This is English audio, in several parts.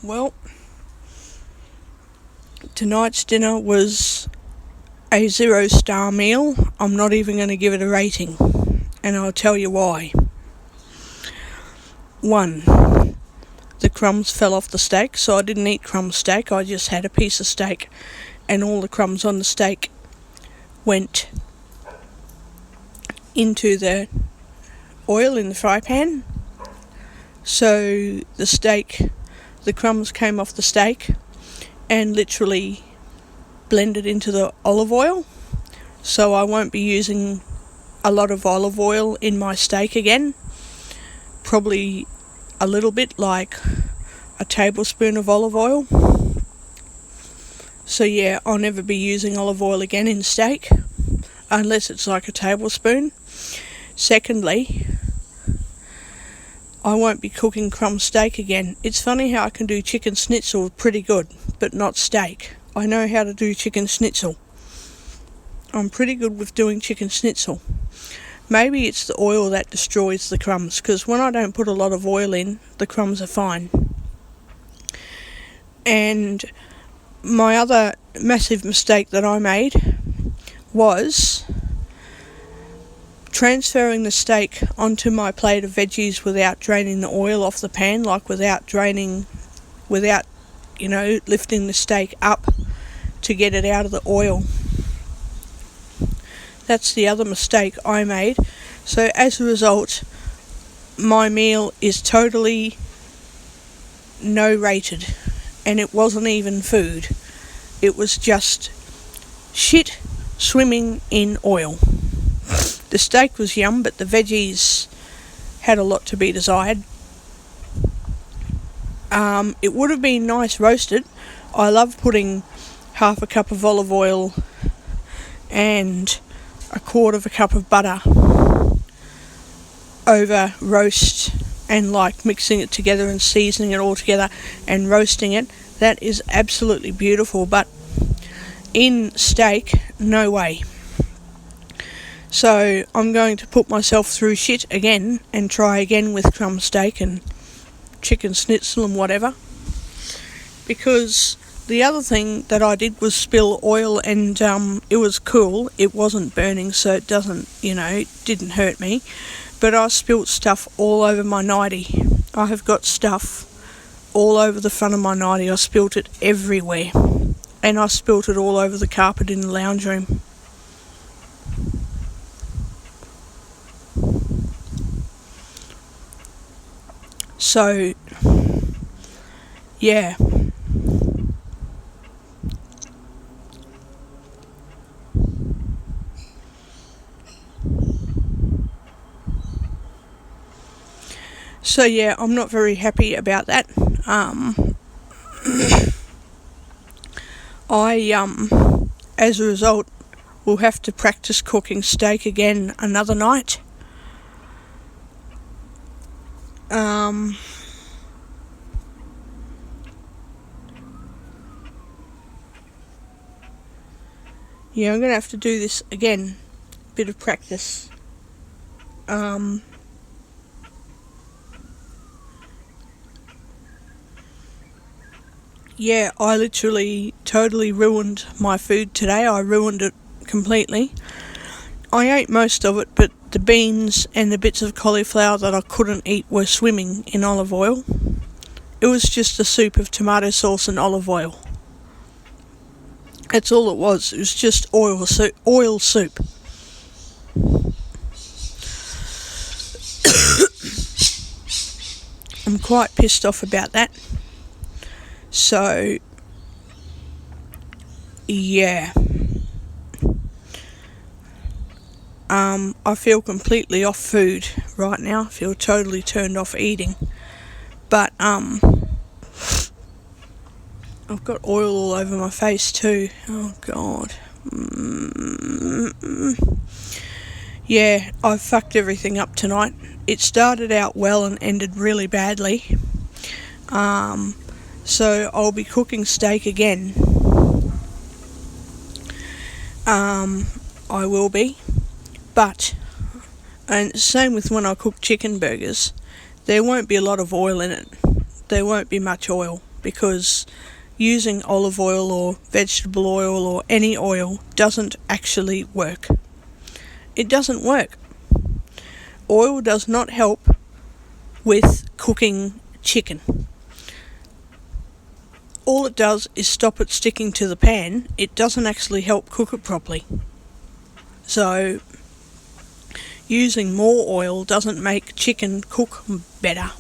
Well, tonight's dinner was a 0-star meal. I'm not even going to give it a rating, and I'll tell you why. 1. The crumbs fell off the steak, so I didn't eat crumb steak. I just had a piece of steak, and all the crumbs on the steak went into the oil in the fry pan. So the crumbs came off the steak and literally blended into the olive oil. So I won't be using a lot of olive oil in my steak again. Probably a little bit, like a tablespoon of olive oil. So yeah, I'll never be using olive oil again in steak, unless it's like a tablespoon. Secondly, I won't be cooking crumb steak again. It's funny how I can do chicken schnitzel pretty good, but not steak. I know how to do chicken schnitzel. I'm pretty good with doing chicken schnitzel. Maybe it's the oil that destroys the crumbs, because when I don't put a lot of oil in, the crumbs are fine. And my other massive mistake that I made was transferring the steak onto my plate of veggies without draining the oil off the pan, like without lifting the steak up to get it out of the oil. That's the other mistake I made. So as a result, my meal is totally no rated, and it wasn't even food. It was just shit swimming in oil. The steak was yum, but the veggies had a lot to be desired. It would have been nice roasted. I love putting half a cup of olive oil and a quarter of a cup of butter over roast, and like mixing it together and seasoning it all together and roasting it. That is absolutely beautiful, but in steak, no way. So I'm going to put myself through shit again and try again with crumb steak and chicken schnitzel and whatever. Because the other thing that I did was spill oil, and it was cool. It wasn't burning, so it didn't hurt me. But I spilt stuff all over my nightie. I have got stuff all over the front of my nightie. I spilt it everywhere. And I spilt it all over the carpet in the lounge room. So, yeah. So yeah, I'm not very happy about that. As a result, will have to practice cooking steak again another night. Yeah, I'm going to have to do this again. Bit of practice. Yeah, I literally totally ruined my food today. I ruined it completely. I ate most of it, but the beans and the bits of cauliflower that I couldn't eat were swimming in olive oil. It was just a soup of tomato sauce and olive oil. That's all it was. It was just oil soup. I'm quite pissed off about that. So, yeah. I feel completely off food right now. I feel totally turned off eating. But, I've got oil all over my face too. Oh, God. Yeah, I've fucked everything up tonight. It started out well and ended really badly. So I'll be cooking steak again. I will be. But, and same with when I cook chicken burgers, there won't be a lot of oil in it. There won't be much oil. because using olive oil or vegetable oil or any oil doesn't actually work. It doesn't work. Oil does not help with cooking chicken. All it does is stop it sticking to the pan. It doesn't actually help cook it properly. So, using more oil doesn't make chicken cook better.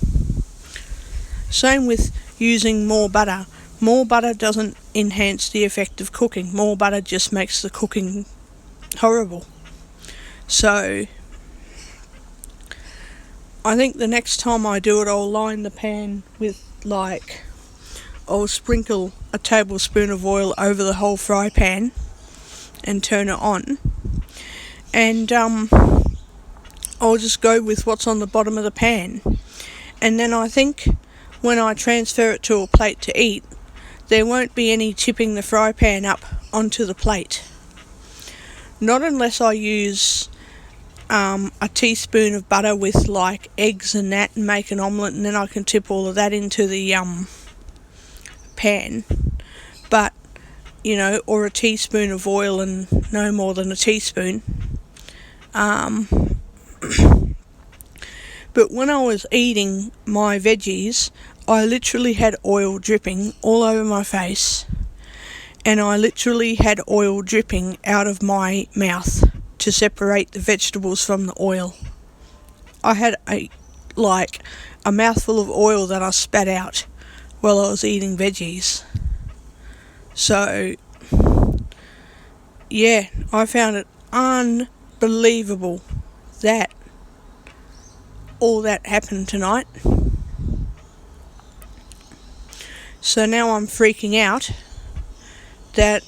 Same with using more butter. More butter doesn't enhance the effect of cooking. More butter just makes the cooking horrible. So, I think the next time I do it, I'll line the pan with, I'll sprinkle a tablespoon of oil over the whole fry pan and turn it on. And I'll just go with what's on the bottom of the pan. And then I think when I transfer it to a plate to eat, there won't be any tipping the fry pan up onto the plate. Not unless I use a teaspoon of butter with eggs and that and make an omelette, and then I can tip all of that into the pan. But, or a teaspoon of oil and no more than a teaspoon. But when I was eating my veggies, I literally had oil dripping all over my face, and I literally had oil dripping out of my mouth to separate the vegetables from the oil. I had a mouthful of oil that I spat out while I was eating veggies. So, yeah, I found it unbelievable that all that happened tonight. So now I'm freaking out that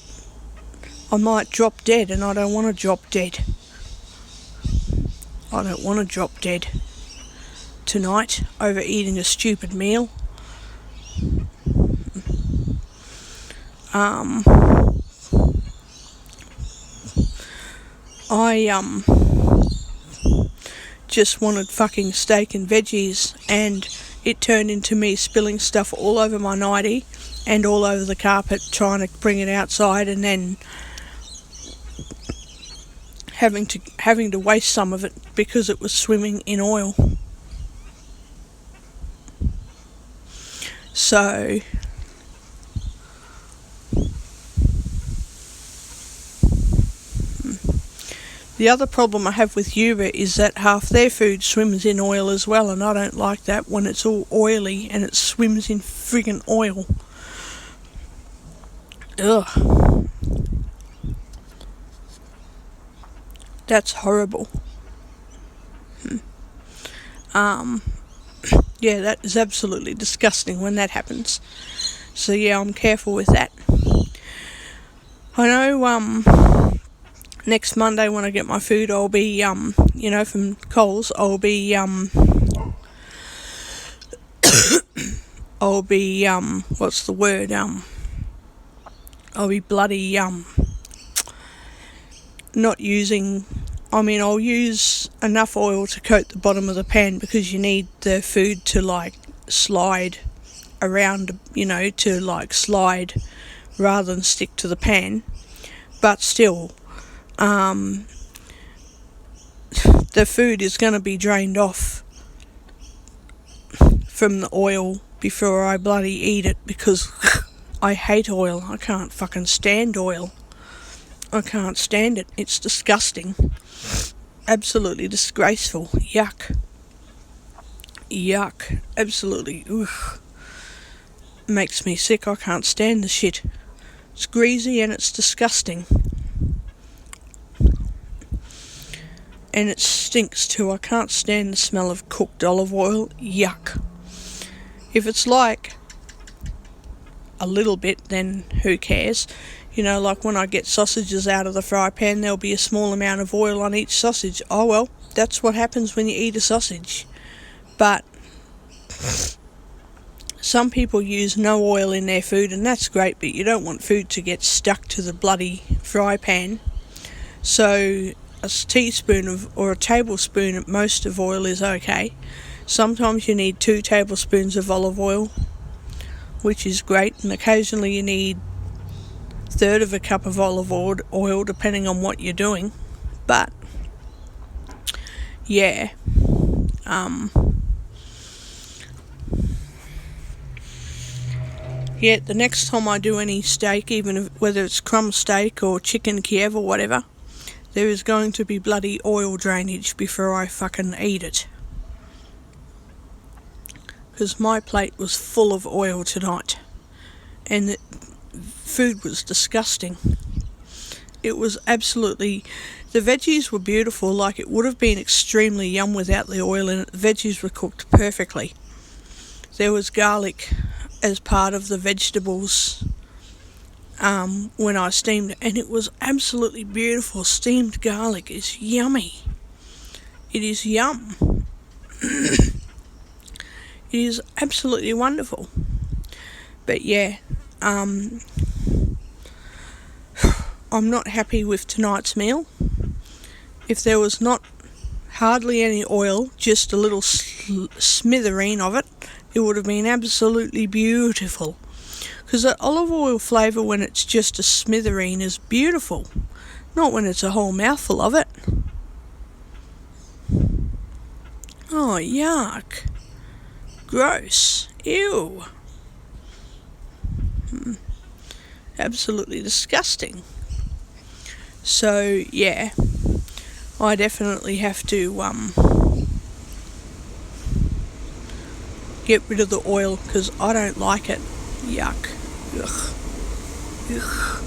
I might drop dead, and I don't want to drop dead. I don't want to drop dead tonight over eating a stupid meal. I just wanted fucking steak and veggies, and it turned into me spilling stuff all over my nightie and all over the carpet trying to bring it outside, and then having to waste some of it because it was swimming in oil. So the other problem I have with Yuba is that half their food swims in oil as well, and I don't like that when it's all oily and it swims in friggin' oil. Ugh. That's horrible. Yeah, that is absolutely disgusting when that happens. So yeah, I'm careful with that. I know, next Monday when I get my food, I'll be, from Coles, I'll be, what's the word, I'll be bloody, not using, I'll use enough oil to coat the bottom of the pan, because you need the food to, slide around, to, slide rather than stick to the pan. But still, the food is going to be drained off from the oil before I bloody eat it, because I hate oil. I can't fucking stand oil. I can't stand it. It's disgusting. Absolutely disgraceful. Yuck. Yuck. Absolutely. Ugh. Makes me sick. I can't stand the shit. It's greasy and it's disgusting. And it stinks too. I can't stand the smell of cooked olive oil. Yuck. If it's a little bit, then who cares? When I get sausages out of the fry pan, there'll be a small amount of oil on each sausage. Oh well, that's what happens when you eat a sausage. But some people use no oil in their food, and that's great, but you don't want food to get stuck to the bloody fry pan. So a teaspoon or a tablespoon at most of oil is okay. Sometimes you need 2 tablespoons of olive oil, which is great, and occasionally you need a third of a cup of olive oil depending on what you're doing. But yeah, the next time I do any steak, whether it's crumb steak or chicken Kiev or whatever, there is going to be bloody oil drainage before I fucking eat it. Because my plate was full of oil tonight, and the food was disgusting. It was absolutely... The veggies were beautiful, like it would have been extremely yum without the oil in it. The veggies were cooked perfectly. There was garlic as part of the vegetables when I steamed it, and it was absolutely beautiful. Steamed garlic is yummy. It is yum. It is absolutely wonderful. But yeah, I'm not happy with tonight's meal. If there was not hardly any oil, just a little smithereen of it, it would have been absolutely beautiful. Because the olive oil flavour when it's just a smithereen is beautiful, not when it's a whole mouthful of it. Oh, yuck. Gross. Ew. Absolutely disgusting. So, yeah, I definitely have to get rid of the oil because I don't like it. Yuck. Ugh. Ugh.